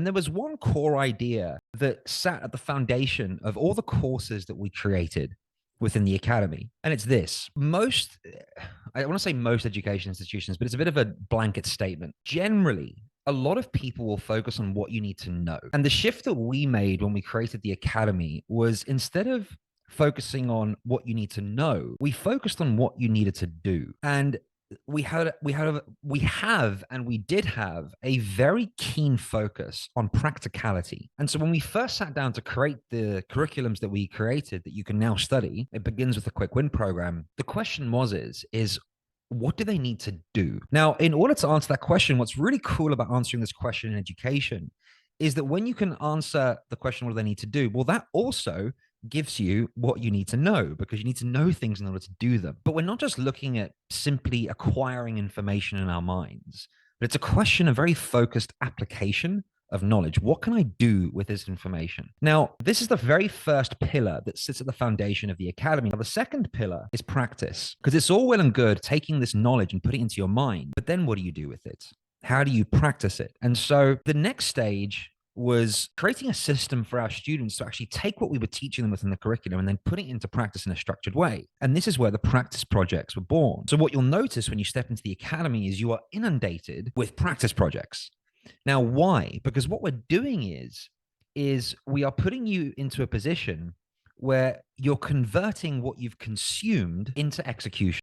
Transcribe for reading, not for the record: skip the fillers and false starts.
And there was one core idea that sat at the foundation of all the courses that we created within the academy. And it's this: I want to say most education institutions, but it's a bit of a blanket statement. Generally, a lot of people will focus on what you need to know. And the shift that we made when we created the academy was, instead of focusing on what you need to know, we focused on what you needed to do. And we did have a very keen focus on practicality. And so when we first sat down to create the curriculums that we created that you can now study, it begins with the quick win program. The question is what do they need to do? Now, in order to answer that question, what's really cool about answering this question in education is that when you can answer the question, what do they need to do? Well, that also gives you what you need to know, because you need to know things in order to do them. But we're not just looking at simply acquiring information in our minds, but it's a question of very focused application of knowledge. What can I do with this information? Now, this is the very first pillar that sits at the foundation of the academy. Now, the second pillar is practice, because it's all well and good taking this knowledge and putting it into your mind, but then what do you do with it? How do you practice it? And so the next stage was creating a system for our students to actually take what we were teaching them within the curriculum and then putting it into practice in a structured way. And this is where the practice projects were born. So what you'll notice when you step into the academy is you are inundated with practice projects. Now, why? Because what we're doing is we are putting you into a position where you're converting what you've consumed into execution.